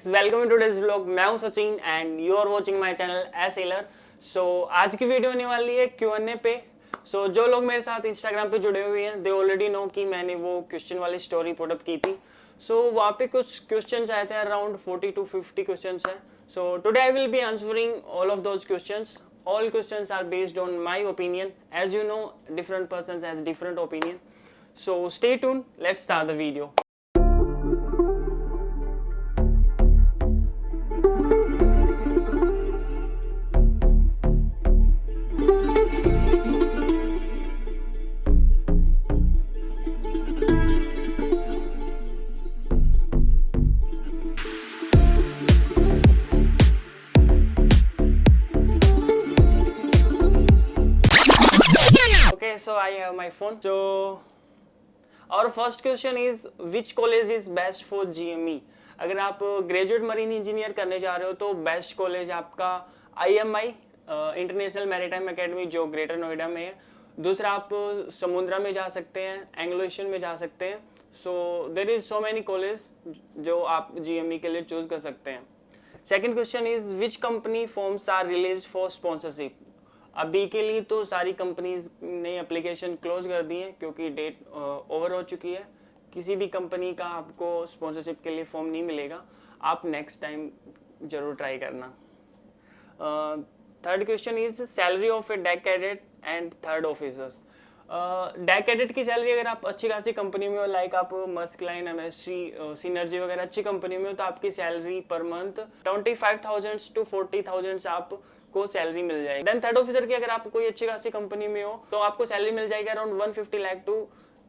Guys, welcome to today's vlog. मैं हूं Sachin and you are watching my channel a sailor. So आज की video होने वाली है Q&A पे। जो लोग मेरे साथ इंस्टाग्राम पे जुड़े हुए हैं दे ऑलरेडी नो कि मैंने वो क्वेश्चन वाली स्टोरी पुटअप की थी। वहाँ पे कुछ क्वेश्चंस आए थे, अराउंड 40 to 50 क्वेश्चंस हैं। Today I will be answering all of those questions. All questions are based on my opinion. As you know, different persons has different opinion. So stay tuned. Let's start the video. Okay, so I have my phone. So our first question is which college is best for GME? अगर आप graduate marine engineer करने जा रहे हो तो best college आपका IMI international maritime academy जो greater Noida में है। दूसरा आप समुद्रा में जा सकते हैं, एंग्लो एशियन में जा सकते हैं। There is so many college जो आप GME के लिए चूज कर सकते हैं। Second question is which company forms are release for sponsorship? अभी के लिए तो सारी कंपनीज ने एप्लीकेशन क्लोज कर दी है क्योंकि डेट ओवर हो चुकी है। किसी भी कंपनी का आपको स्पॉन्सरशिप के लिए फॉर्म नहीं मिलेगा, आप नेक्स्ट टाइम जरूर ट्राई करना। Third question is salary of A deck cadet and third officers. Deck cadet की सैलरी अगर आप अच्छी खासी कंपनी में हो, लाइक आप मस्क लाइन, MSC, सिनर्जी वगैरह अच्छी कंपनी में हो, तो आपकी सैलरी पर मंथ 25,000 to 40,000 आप को सैलरी मिल जाएगी। देन थर्ड ऑफिसर की अगर आप कोई अच्छी खासी कंपनी में हो तो आपको सैलरी मिल जाएगी around 150 lakh to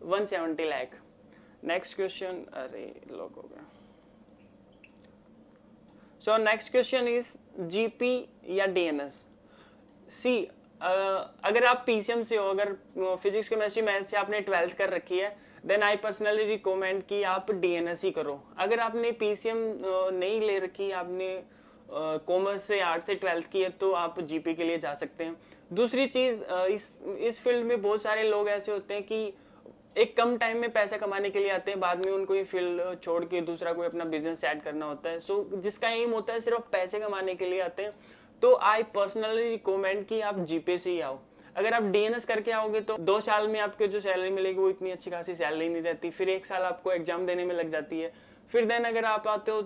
170 lakh. Next question, अरे लॉक हो गया। नेक्स्ट क्वेश्चन इज GP या DNS? सी अगर आप PCM से हो, अगर फिजिक्स केमिस्ट्री मैथ से आपने 12th कर रखी है, देन आई पर्सनली रिकमेंड कि आप DNS ही करो। अगर आपने PCM नहीं ले रखी, आपने कॉमर्स से आर्ट से 12th की है, तो आप GP के लिए जा सकते हैं। दूसरी चीज, इस फील्ड में बहुत सारे लोग ऐसे होते हैं कि एक कम टाइम में पैसा कमाने के लिए आते हैं, बाद में उनको ये फील्ड छोड़ के दूसरा कोई अपना बिजनेस ऐड करना होता है। जिसका एम होता है सिर्फ पैसे कमाने के लिए आते हैं, तो आई पर्सनली रिकमेंड कि आप GP से ही आओ। अगर आप DNS करके आओगे तो 2 साल में आपको जो सैलरी मिलेगी वो इतनी अच्छी खासी सैलरी नहीं रहती, फिर 1 साल आपको एग्जाम देने में लग जाती है, फिर देन अगर आप आते हो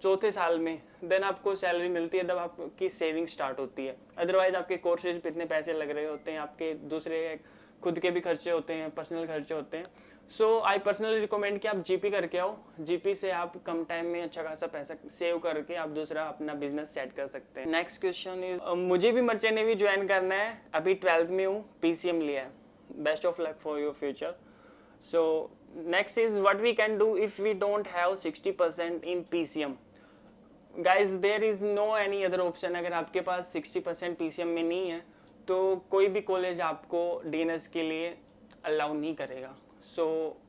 4थे साल में, देन आपको सैलरी मिलती है, तब आपकी सेविंग स्टार्ट होती है। अदरवाइज आपके कोर्सेज पे इतने पैसे लग रहे होते हैं, आपके दूसरे खुद के भी खर्चे होते हैं, पर्सनल खर्चे होते हैं। आई पर्सनली रिकमेंड कि आप GP करके आओ। GP से आप कम टाइम में अच्छा खासा पैसा सेव करके आप दूसरा अपना बिजनेस सेट कर सकते हैं। नेक्स्ट क्वेश्चन इज मुझे भी मर्चेंट नेवी ज्वाइन करना है, अभी 12th में हूँ, PCM लिया है। Best of luck for your future. Next is what we can do if we don't have 60% in PCM. Guys, there is no any other option. अगर आपके पास 60% PCM में नहीं है तो कोई भी कॉलेज आपको DNS के लिए अलाउ नहीं करेगा।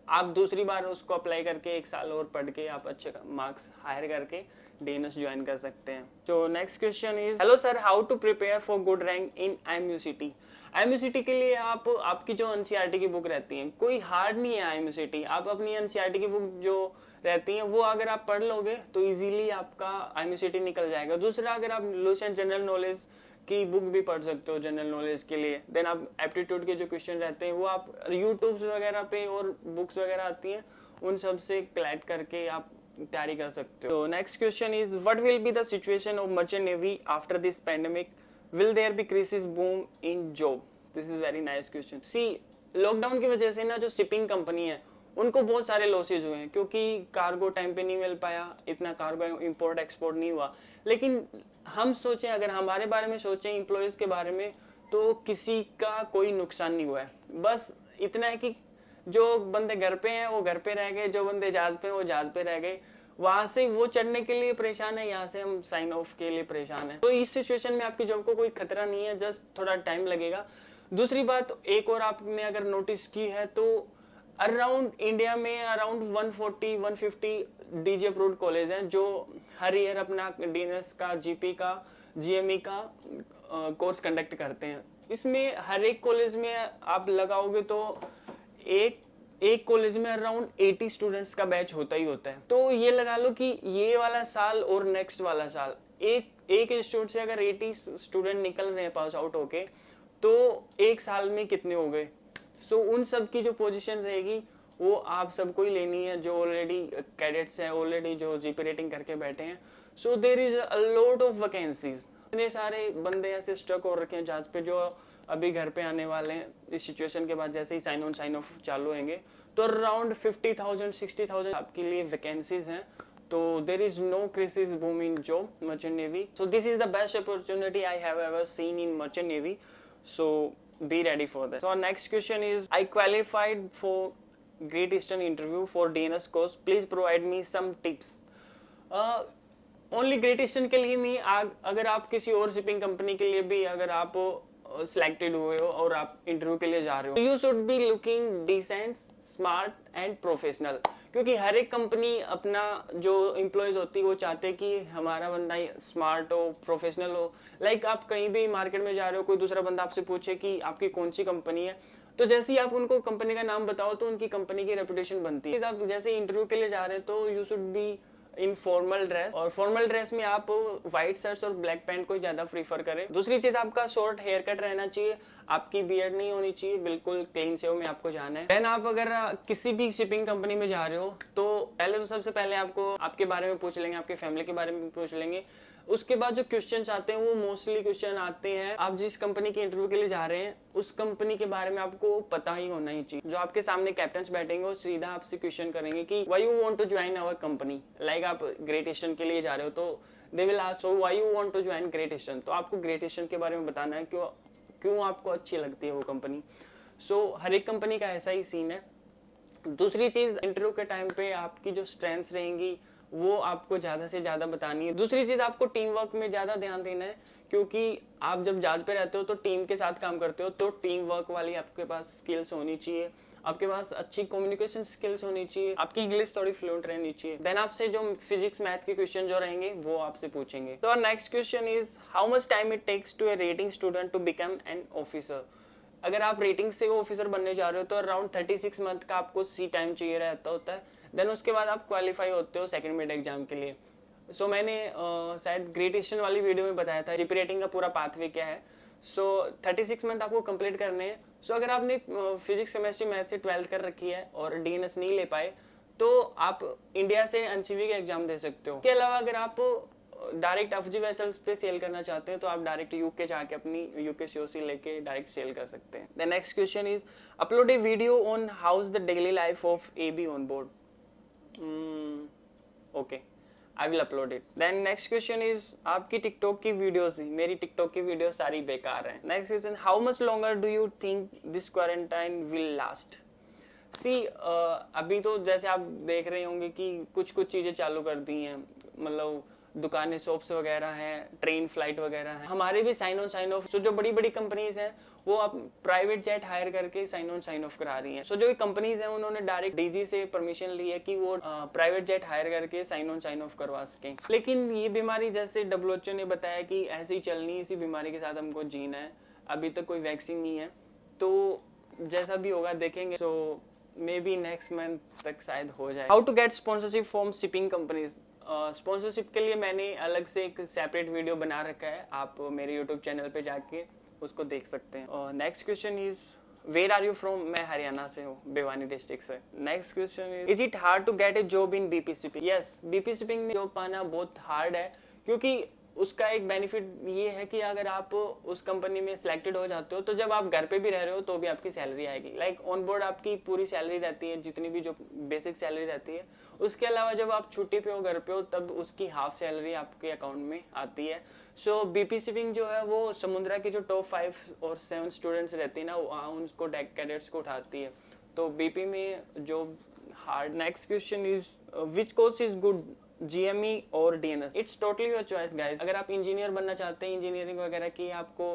आप दूसरी बार उसको अप्लाई करके 1 साल और पढ़ के आप अच्छे मार्क्स हायर करके DNS ज्वाइन कर सकते हैं। Next question is hello sir, how to prepare for good rank in MUCT? MUCT के लिए आपकी जो NCERT की बुक रहती है, कोई हार्ड नहीं है MUCT। आप अपनी NCERT की बुक जो रहती है वो अगर आप पढ़ लोगे तो इजीली आपका MUCT निकल जाएगा। दूसरा, अगर आप लूसेंट जनरल नॉलेज की बुक भी पढ़ सकते हो जनरल नॉलेज के लिए, देन आप एप्टीट्यूड के जो क्वेश्चन रहते हैं वो आप यूट्यूब वगैरह पे और बुक्स वगैरह आती हैं उन सब से कलेक्ट करके आप तैयारी कर सकते हो। Next question is what will be the situation of merchant navy after this pandemic? Will there be crisis boom in job? This is very nice question. See, lockdown की वजह से ना जो शिपिंग कंपनी है उनको बहुत सारे लॉसेज हुए हैं क्योंकि कार्गो टाइम पे नहीं मिल पाया, इतना कार्गो इंपोर्ट एक्सपोर्ट नहीं हुआ। लेकिन हम सोचें, अगर हमारे बारे में सोचें, एम्प्लॉयज के बारे में, तो किसी का कोई नुकसान नहीं हुआ है। बस इतना है कि जो बंदे घर पे हैं वो घर पे रह गए, जो बंदे जहाज पे हैं वो जहाज पे रह गए। वहां से वो चढ़ने के लिए परेशान है, यहाँ से हम साइन ऑफ के लिए परेशान है। तो इस सिचुएशन में आपकी जॉब को कोई खतरा नहीं है, जस्ट थोड़ा टाइम लगेगा। दूसरी बात, एक और आपने अगर नोटिस की है तो अराउंड इंडिया में अराउंड 140-150 DG अप्रूव्ड कॉलेज हैं जो हर ईयर अपना DNS का, GP का, GME का कोर्स कंडक्ट करते हैं। इसमें हर एक कॉलेज में आप लगाओगे तो एक एक कॉलेज में अराउंड 80 स्टूडेंट्स का बैच होता ही होता है। तो ये लगा लो कि ये वाला साल और नेक्स्ट वाला साल एक इंस्टीट्यूट से अगर 80 स्टूडेंट निकल रहे हैं पास आउट होके, तो एक साल में कितने हो गए। सो उन सब की जो पोजीशन रहेगी वो आप सबको ही लेनी है जो ऑलरेडी कैडेट्स हैं, ऑलरेडी जो जीपी रेटिंग करके बैठे हैं। So there is a lot of vacancies. इतने सारे बंदे ऐसे स्टक हो रखे हैं जहाज पे जो अभी घर पे आने वाले हैं इस सिचुएशन के बाद, जैसे ही साइन ऑन साइन ऑफ चालू होंगे तो अराउंड 50,000 60,000 आपके लिए वैकेंसीज हैं। तो there is no crisis boom in job merchant navy. So this is the best opportunity I have ever seen in merchant navy. So be ready for that. So our next question is, I qualified for Great Eastern interview for DNS course. Please provide me some tips. Only Great Eastern के लिए नहीं, अगर आप किसी और shipping company के लिए भी अगर आप सिलेक्टेड हुए हो और आप इंटरव्यू के लिए जा रहे हो, you should be looking decent, smart and professional. क्योंकि हर एक कंपनी अपना जो एम्प्लॉयज होती है वो चाहते हैं कि हमारा बंदा स्मार्ट हो, प्रोफेशनल हो। लाइक आप कहीं भी मार्केट में जा रहे हो, कोई दूसरा बंदा आपसे पूछे कि आपकी कौन सी कंपनी है, तो जैसे ही आप उनको कंपनी का नाम बताओ तो उनकी कंपनी की रेपुटेशन बनती है। आप जैसे इंटरव्यू के लिए जा रहे हैं तो you should be in formal dress, और फॉर्मल ड्रेस में आप व्हाइट शर्ट्स और ब्लैक पैंट को ज्यादा प्रीफर करें। दूसरी चीज, आपका शॉर्ट हेयर कट रहना चाहिए, आपकी बियर्ड नहीं होनी चाहिए, बिल्कुल क्लीन शेव में आपको जाना है। देन आप अगर किसी भी शिपिंग कंपनी में जा रहे हो तो पहले तो सबसे पहले आपको आपके बारे में पूछ लेंगे, आपके फैमिली के बारे में पूछ लेंगे। उसके बाद जो क्वेश्चंस आते हैं वो मोस्टली क्वेश्चन आते हैं, आप जिस कंपनी के इंटरव्यू के लिए जा रहे हैं उस कंपनी के बारे में आपको पता ही होना ही चाहिए। जो आपके सामने कैप्टन्स बैठेंगे वो सीधा आपसे क्वेश्चन करेंगे कि why you want to join our company. Like आप ग्रेट ईस्टर्न के लिए जा रहे हो तो they will ask why you want to join Great Eastern. तो आपको ग्रेट ईस्टर्न के बारे में बताना है क्यों आपको अच्छी लगती है वो कंपनी। सो हर एक कंपनी का ऐसा ही सीन है। दूसरी चीज, इंटरव्यू के टाइम पे आपकी जो स्ट्रेंथ्स रहेंगी वो आपको ज्यादा से ज्यादा बतानी है। दूसरी चीज, आपको टीम वर्क में ज्यादा ध्यान देना है, क्योंकि आप जब जहाज पे रहते हो तो टीम के साथ काम करते हो, तो टीम वर्क वाली आपके पास स्किल्स होनी चाहिए, आपके पास अच्छी कम्युनिकेशन स्किल्स होनी चाहिए, आपकी इंग्लिश थोड़ी फ्लुएंट रहनी चाहिए। देन आपसे जो फिजिक्स मैथ के क्वेश्चन जो रहेंगे वो आपसे पूछेंगे। तो next question is, how much time it takes to a rating student to become an officer. अगर आप रेटिंग से ऑफिसर बनने जा रहे हो तो अराउंड 36 मंथ का आपको सी टाइम चाहिए रहता होता है। देन उसके बाद आप क्वालिफाई होते हो सेकंड मिड एग्जाम के लिए। सो मैंने शायद ग्रेट ईस्टर्न वाली वीडियो में बताया था जीपी रेटिंग का पूरा पाथवे क्या है। सो 36 मंथ आपको कंप्लीट करने हैं। सो अगर आपने फिजिक्स केमिस्ट्री मैथ से 12th कर रखी है और डीएनएस नहीं ले पाए तो आप इंडिया से एनसीवी का एग्जाम दे सकते हो। इसके अलावा अगर आप डायरेक्ट एफजी वेसल्स पे सेल करना चाहते हैं तो आप डायरेक्ट यूके जाके अपनी यूके सीओसी लेके डायरेक्ट सेल कर सकते हैं। The next question is, upload a video on how is the daily life of AB on board. Okay, I will upload it. Then next question is, आपकी TikTok की videos, मेरी TikTok की video सारी बेकार हैं। Next question, how much longer do you think this quarantine will last. See अभी तो जैसे आप देख रहे होंगे कि कुछ चीजें चालू कर दी हैं, मतलब दुकानें, शॉप्स वगैरह हैं, ट्रेन फ्लाइट वगैरह हैं। हमारे भी साइन ऑन साइन ऑफ, जो बड़ी बड़ी कंपनीज हैं वो अब प्राइवेट जेट हायर करके साइन ऑन साइन ऑफ करा रही हैं। सो जो कंपनीज हैं उन्होंने डायरेक्ट डीजी से परमिशन ली है कि वो प्राइवेट जेट हायर करके साइन ऑन साइन ऑफ करवा सकें। लेकिन ये बीमारी जैसे WHO ने बताया कि ऐसे ही चलनी, इसी बीमारी के साथ हमको जीना है। अभी तक कोई वैक्सीन नहीं है, तो जैसा भी होगा देखेंगे। So maybe next month तक शायद हो जाए। How to get sponsorship from shipping companies. Sponsorship के लिए मैंने अलग से एक सेपरेट वीडियो बना रखा है, आप मेरे यूट्यूब चैनल पे जाके उसको देख सकते हैं। Next question is, where are you from. मैं हरियाणा से हूँ, भिवानी डिस्ट्रिक्ट से। Next question is it hard to get a job in BP shipping. Yes, BP shipping में जॉब पाना बहुत हार्ड है, क्योंकि उसका एक बेनिफिट ये है कि अगर आप उस कंपनी में सिलेक्टेड हो जाते हो तो जब आप घर पे भी रह रहे हो तो भी आपकी सैलरी आएगी। लाइक ऑन बोर्ड आपकी पूरी सैलरी रहती है, जितनी भी जो बेसिक सैलरी रहती है। उसके अलावा जब आप छुट्टी पे हो, घर पे हो, तब उसकी हाफ सैलरी आपके अकाउंट में आती है। सो बीपी शिपिंग जो है वो समुद्रा की जो टॉप 5 और 7 स्टूडेंट्स रहती है ना, उनको कैडेट्स को उठाती है। तो बीपी में जो hard. Next question is, which course is good, GME और DNS। It's totally your choice guys. अगर आप इंजीनियर बनना चाहते हैं, इंजीनियरिंग वगैरह की, आपको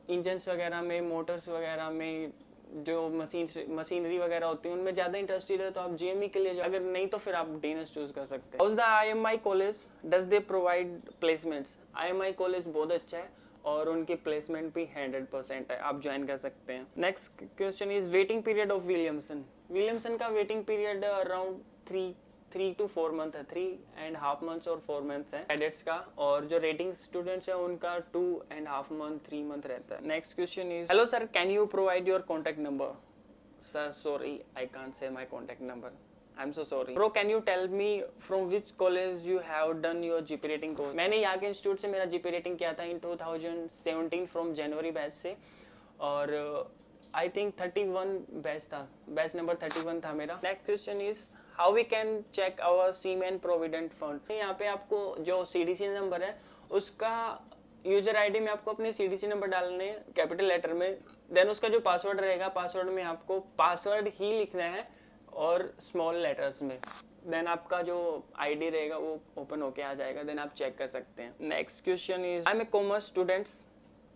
इंजन्स वगैरह में, मोटर्स वगैरह में, जो मशीनरी वगैरह होती है उनमें ज्यादा इंटरेस्टेड है तो आप GME के लिए, अगर नहीं तो फिर आप DNS चूज कर सकते हैं। How is the IMI college, does they provide placements. IMI college बहुत अच्छा है और उनकी प्लेसमेंट भी 100% है, आप ज्वाइन कर सकते हैं। Next question is waiting period of Williamson का waiting period around 3 to 4 month है, 3.5 months और 4 months है कैडेट्स का, और जो रेटिंग स्टूडेंट्स है उनका 2.5 month 3 month रहता है। Next question is hello sir, can you provide your contact number? Sir, sorry, I can't say my contact number. I'm so sorry. Bro, can you tell me from which college you have done your GP rating course? मैंने यहाँ के institute से मेरा GP rating किया था इन 2017 from January batch से, और I think 31 batch था, बैच नंबर 31 था मेरा। Next question is how we can check our seamen provident fund? यहाँ पे आपको जो CDC नंबर है उसका यूजर आईडी में आपको अपने CDC नंबर डालने कैपिटल लेटर में, देन उसका जो पासवर्ड रहेगा पासवर्ड में आपको पासवर्ड ही लिखना है और स्मॉल लेटर्स में, देन आपका जो आईडी रहेगा वो ओपन होके आ जाएगा, देन आप चेक कर सकते हैं। Next question is I am a commerce student,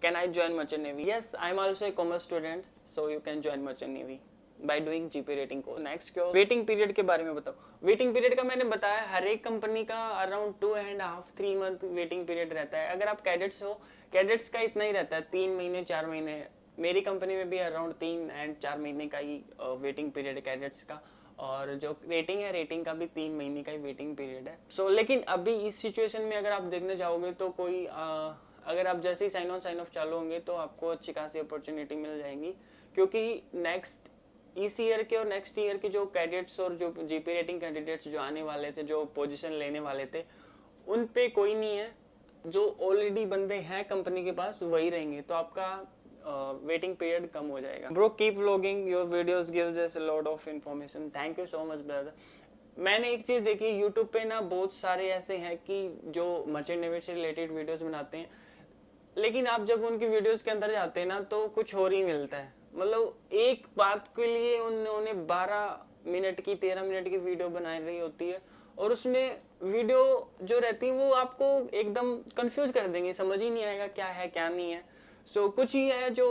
can I join merchant navy? Yes, I am also a commerce student, so you can join merchant navy by doing GP rating course. Next क्यों waiting period के बारे में बताओ। Waiting period का मैंने बताया, हर एक company का अराउंड 2.5-3 मंथ वेटिंग पीरियड रहता है। अगर आप कैडेट्स हो, कैडेट्स का इतना ही रहता है, 3 महीने 4 महीने। मेरी कंपनी में भी अराउंड 3 and 4 महीने का ही वेटिंग पीरियड है कैडेट्स का, और जो रेटिंग है रेटिंग का भी 3 महीने का ही वेटिंग पीरियड है। लेकिन अभी इस सिचुएशन में अगर आप देखने जाओगे तो कोई अगर आप जैसे ही साइन ऑफ चालू होंगे तो आपको अच्छी खासी अपॉर्चुनिटी मिल जाएंगी, क्योंकि नेक्स्ट इस ईयर के और नेक्स्ट ईयर के जो कैडेट्स और जो GP रेटिंग कैंडिडेट्स जो आने वाले थे, जो पोजीशन लेने वाले थे, उन पे कोई नहीं है, जो ऑलरेडी बंदे हैं कंपनी के पास वही रहेंगे, तो आपका वेटिंग पीरियड कम हो जाएगा। Bro keep vlogging, your videos gives us a lot of information, thank you so much brother. मैंने एक चीज देखी, यूट्यूब पे ना बहुत सारे ऐसे हैं कि जो मर्चेंट नेवी से रिलेटेड वीडियोस बनाते हैं, लेकिन आप जब उनकी वीडियोस के अंदर जाते हैं ना तो कुछ और ही मिलता है। मतलब एक बात के लिए उन्होंने 12 मिनट की 13 मिनट की वीडियो बनाई रही होती है, और उसमें वीडियो जो रहती है वो आपको एकदम कंफ्यूज कर देंगे, समझ ही नहीं आएगा क्या है क्या नहीं है। कुछ ही है जो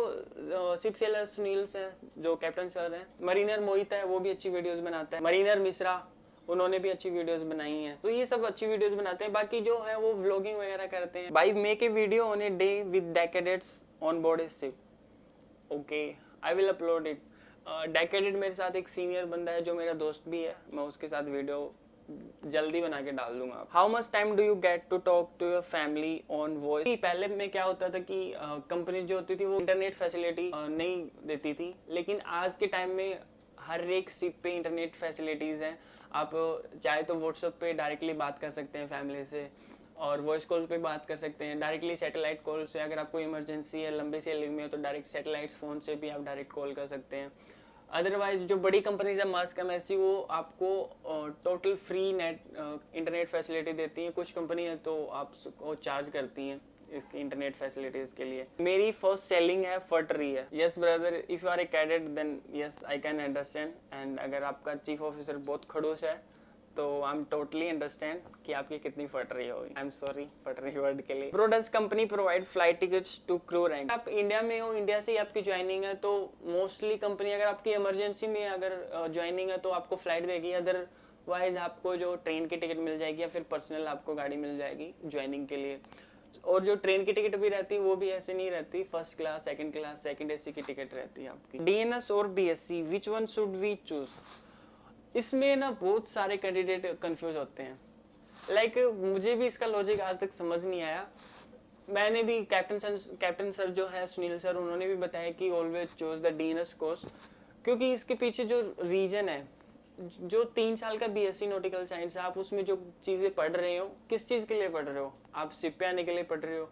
शिप सेलर सुनील है, जो कैप्टन सर है, मरीनर मोहित है, वो भी अच्छी वीडियोस बनाता है, मरीनर मिश्रा, उन्होंने भी अच्छी वीडियोस बनाई हैं, तो ये सब अच्छी वीडियोस बनाते हैं। बाकी जो है वो व्लॉगिंग वगैरह करते हैं। By make a video on a day with cadets on board a ship, okay I will upload it. डेकेडेड मेरे साथ एक सीनियर बंदा है जो मेरा दोस्त भी है, मैं उसके साथ वीडियो जल्दी बना के डाल दूंगा। How much time do you get to talk to your family on voice? पहले में क्या होता था कि कंपनी जो होती थी वो इंटरनेट फैसिलिटी नहीं देती थी, लेकिन आज के टाइम में हर एक शिप पे इंटरनेट फैसिलिटीज हैं। आप चाहे तो व्हाट्सएप पे डायरेक्टली बात कर सकते हैं फैमिली से, और वॉइस कॉल पे बात कर सकते हैं डायरेक्टली। सैटेलाइट कॉल से अगर आपको इमरजेंसी है, लंबे से लिंक में हो, तो डायरेक्ट सैटेलाइट फोन से भी आप डायरेक्ट कॉल कर सकते हैं। अदरवाइज जो बड़ी कंपनीज है मास्क एमएससी, वो आपको total free net internet facility देती हैं। कुछ कंपनी है तो आपको चार्ज करती हैं इसकी इंटरनेट फैसिलिटीज के लिए। मेरी फर्स्ट सेलिंग है फट रही है। Yes brother, if you are a cadet then yes I can understand. And अगर आपका चीफ ऑफिसर बहुत खड़ूस है तो आई एम टोटली अंडरस्टैंड कि आपकी कितनी फट रही होगी। आई एम सॉरी फट रही वर्ड के लिए। Bro does company provide flight tickets to crew rank? आप इंडिया में हो, इंडिया से ही आपकी ज्वाइनिंग है, तो मोस्टली कंपनी अगर आपकी इमरजेंसी में अगर ज्वाइनिंग है तो आपको फ्लाइट देगी, अदरवाइज आपको जो ट्रेन की टिकट मिल जाएगी या फिर पर्सनल आपको गाड़ी मिल जाएगी ज्वाइनिंग के लिए। और जो ट्रेन की टिकट भी रहती है वो भी ऐसे नहीं रहती, फर्स्ट क्लास, सेकंड AC की टिकट रहती है आपकी। DNS और BSc, which one should we choose? इसमें ना बहुत सारे कैंडिडेट कंफ्यूज होते हैं। मुझे भी इसका लॉजिक आज तक समझ नहीं आया। मैंने भी कैप्टन सर जो है सुनील सर, उन्होंने भी बताया कि always choose the DNS course, क्योंकि इसके पीछे जो रीजन है, जो 3 साल का BSc नॉटिकल साइंस है, आप उसमें जो चीजें पढ़ रहे हो, किस चीज के लिए पढ़ रहे हो? आप शिप पे आने के लिए पढ़ रहे हो।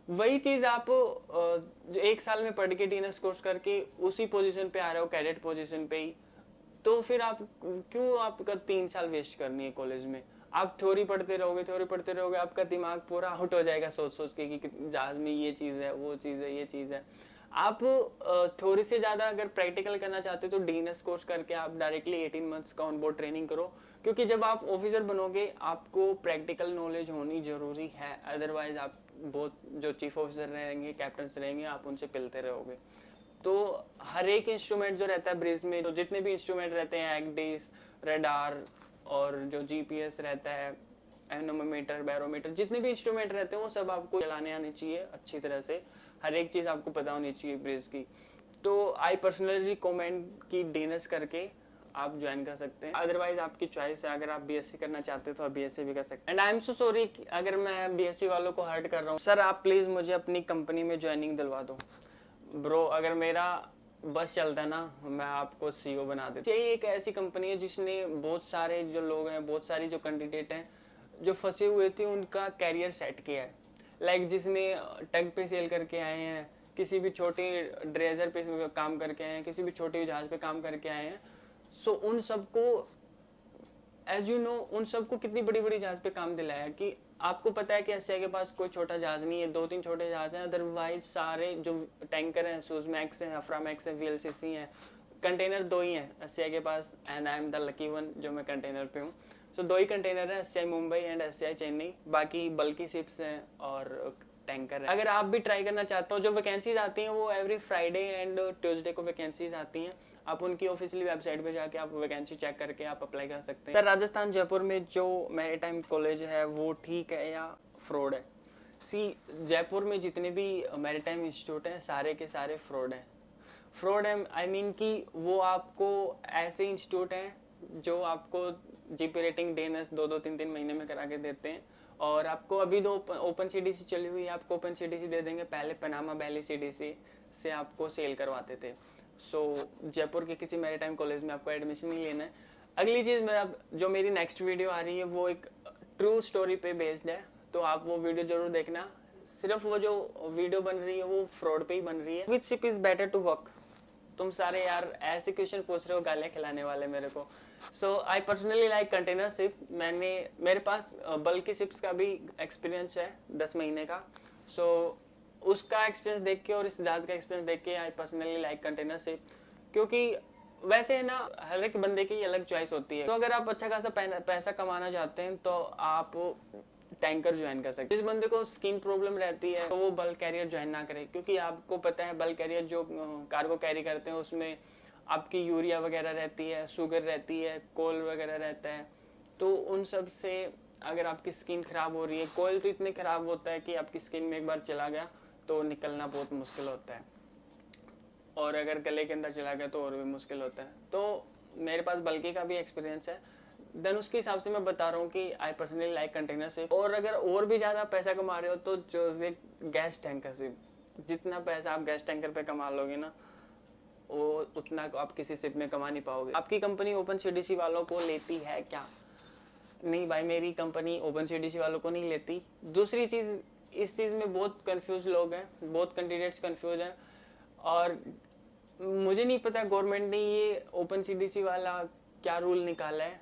वही चीज आप जो 1 साल में पढ़ के DNS कोर्स करके उसी पोजीशन पे आ रहे हो, कैडेट पोजीशन पे ही, तो फिर आप क्यों आपका 3 साल वेस्ट करनी है कॉलेज में? आप थ्योरी पढ़ते रहोगे, आपका दिमाग पूरा आउट हो जाएगा सोच के कि जहाज में ये चीज है, वो चीज है, ये चीज है। आप थ्योरी से ज्यादा अगर प्रैक्टिकल करना चाहते हो तो DNS कोर्स करके आप डायरेक्टली 18 मंथ्स का ऑन बोर्ड ट्रेनिंग करो, क्योंकि जब आप ऑफिसर बनोगे आपको प्रैक्टिकल नॉलेज होनी जरूरी है। अदरवाइज आप बहुत जो चीफ ऑफिसर रहेंगे, कैप्टन रहेंगे, आप उनसे पिलते रहोगे। तो हर एक इंस्ट्रूमेंट जो रहता है ब्रिज में, तो जितने भी इंस्ट्रूमेंट रहते हैं, एक्डिस, रडार और जो GPS रहता है, एनोमीटर, बैरोमीटर, जितने भी इंस्ट्रूमेंट रहते हैं वो सब आपको चलाने आने चाहिए अच्छी तरह से। हर एक चीज़ आपको पता होनी चाहिए ब्रिज की। तो आई पर्सनली रिकमेंड कि डीएनएस करके आप ज्वाइन कर सकते हैं। अदरवाइज आपकी चॉइस है, अगर आप बीएससी करना चाहते हैं तो आप बीएससी भी कर सकते हैं। And I am so sorry अगर मैं बीएससी वालों को हर्ट कर रहा हूँ। सर आप प्लीज़ मुझे अपनी कंपनी में ज्वाइनिंग दिलवा दो ब्रो। अगर मेरा बस चलता है ना, मैं आपको सीईओ बना देता। यही एक ऐसी कंपनी है जिसने बहुत सारे जो लोग हैं, बहुत सारी जो कैंडिडेट हैं जो फंसे हुए थे, उनका कैरियर सेट किया है। लाइक जिसने टग पे सेल करके आए हैं, किसी भी छोटे ड्रेजर पे काम करके आए हैं, किसी भी छोटे जहाज पे काम करके आए हैं। सो उन सबको एज यू नो उन सबको कितनी बड़ी बड़ी जहाज पे काम दिलाया कि आपको पता है कि एसआई के पास कोई छोटा जहाज नहीं है, 2-3 छोटे जहाज हैं। अदरवाइज सारे जो टैंकर हैं, सुजमैक्स हैं, अफ्रामैक्स हैं, वीएलसीसी हैं, कंटेनर 2 ही हैं एसआई के पास। And I am the lucky one जो मैं कंटेनर पे हूँ। सो 2 ही कंटेनर है, SI Mumbai and SI Chennai. बाकी बल्कि शिप्स हैं और टैंकर है। अगर आप भी ट्राई करना चाहते हो, जो वैकेंसीज आती हैं वो एवरी फ्राइडे एंड ट्यूसडे को वैकेंसीज आती हैं। आप उनकी ऑफिशियली वेबसाइट पे जाके आप वैकेंसी चेक करके आप अप्लाई कर सकते हैं। सर राजस्थान जयपुर में जो मैरीटाइम कॉलेज है वो ठीक है या फ्रॉड है? सी जयपुर में जितने भी मैरीटाइम इंस्टीट्यूट हैं सारे के सारे फ्रॉड हैं। फ्रॉड है आई मीन कि वो आपको ऐसे इंस्टीट्यूट हैं जो आपको जीपी रेटिंग डीएनएस 2-3 महीने में करा के देते हैं। और आपको अभी दो ओपन सीडीसी चली हुई है, आपको ओपन सीडीसी दे देंगे। पहले पनामा वैली सीडीसी से आपको सेल करवाते थे। सो जयपुर के किसी मैरीटाइम कॉलेज में आपको एडमिशन नहीं लेना है। अगली चीज़ मैं अब जो मेरी नेक्स्ट वीडियो आ रही है वो एक ट्रू स्टोरी पे बेस्ड है, तो आप वो वीडियो जरूर देखना। सिर्फ वो जो वीडियो बन रही है वो फ्रॉड पे ही बन रही है। Which ship is better to work? तुम सारे यार ऐसे क्वेश्चन पूछ रहे हो, गालियाँ खिलाने वाले मेरे को। So I personally like container ship. मेरे पास बल्कि शिप्स का भी एक्सपीरियंस है 10 महीने का। सो उसका एक्सपीरियंस देख के और इस जहाज का एक्सपीरियंस देख के आई पर्सनली लाइक कंटेनर शिप। क्योंकि वैसे है ना, हर एक बंदे की अलग चॉइस होती है। तो अगर आप अच्छा खासा पैसा कमाना चाहते हैं तो आप टैंकर ज्वाइन कर सकते हैं। जिस बंदे को स्किन प्रॉब्लम रहती है तो वो बल्क कैरियर ज्वाइन ना करे, क्योंकि आपको पता है बल्क कैरियर जो कार्गो कैरी करते हैं उसमें आपकी यूरिया वगैरह रहती है, शुगर रहती है, कोल वगैरह रहता है। तो उन सब से अगर आपकी स्किन खराब हो रही है, कोयल तो इतने खराब होता है कि आपकी स्किन में एक बार चला गया तो निकलना बहुत मुश्किल होता है, और अगर गले के अंदर चला गया तो और भी मुश्किल होता है। तो मेरे पास बल्कि का भी एक्सपीरियंस है, देन उसके हिसाब से मैं बता रहा हूँ कि आई पर्सनली लाइक कंटेनर शिप। और अगर और भी ज़्यादा पैसा कमा रहे हो तो जो गैस टैंकर शिप, जितना पैसा आप गैस टैंकर पे कमा लोगे ना वो उतना आप किसी शिप में कमा नहीं पाओगे। आपकी कंपनी ओपन सीडीसी वालों को लेती है क्या? नहीं भाई, मेरी कंपनी ओपन सीडीसी वालों को नहीं लेती। दूसरी चीज़, इस चीज़ में बहुत कंफ्यूज लोग हैं, बहुत कैंडिडेट्स कंफ्यूज हैं, और मुझे नहीं पता गवर्नमेंट ने ये ओपन सीडीसी वाला क्या रूल निकाला है,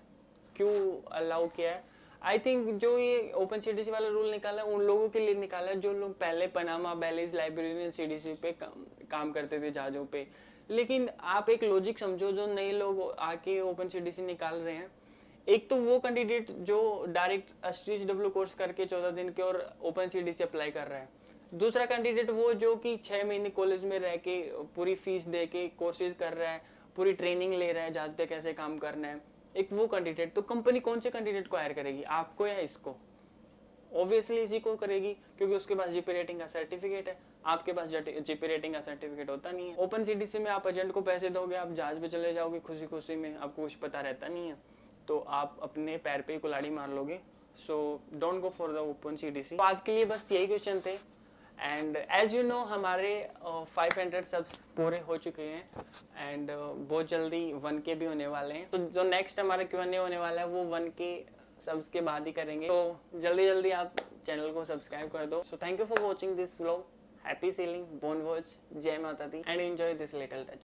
क्यों अलाउ किया है। आई थिंक जो ये ओपन सीडीसी वाला रूल निकाला है उन लोगों के लिए निकाला है जो लोग पहले पनामा बैलीज लाइब्रेरियन सीडीसी पे काम करते थे जहाजों पे। लेकिन आप एक लॉजिक समझो, जो नए लोग आके ओपन सीडीसी निकाल रहे हैं, एक तो वो कैंडिडेट जो डायरेक्ट एसटीएचडब्ल्यू कोर्स करके 14 दिन के और ओपन सीडीसी अप्लाई कर रहा है। दूसरा कैंडिडेट वो जो कि 6 महीने कॉलेज में रह के पूरी फीस दे के कोर्सेज कर रहा है, पूरी ट्रेनिंग ले रहा है जहाज पे कैसे काम करना है। एक वो कैंडिडेट, तो कंपनी कौन से कैंडिडेट को हायर करेगी, आपको या इसको? ऑब्वियसली इसी को करेगी, क्योंकि उसके पास जीपी रेटिंग का सर्टिफिकेट है। आपके पास जीपी रेटिंग का सर्टिफिकेट होता नहीं है। ओपन सीडीसी में आप एजेंट को पैसे दोगे, आप जहाज पे चले जाओगे खुशी खुशी में, आपको कुछ पता रहता नहीं है, तो आप अपने पैर पे ही कुल्हाड़ी मार लोगे। So don't go for the open CDC. आज के लिए बस यही क्वेश्चन थे। एंड एज यू नो हमारे 500 सब्स पूरे हो चुके हैं, एंड बहुत जल्दी 1K भी होने वाले हैं। तो जो नेक्स्ट हमारा Q&A होने वाला है वो 1K सब्स के बाद ही करेंगे। तो जल्दी जल्दी आप चैनल को सब्सक्राइब कर दो। So thank you for watching this vlog. Happy sailing, bon voyage, जय माता दी, and enjoy this little touch.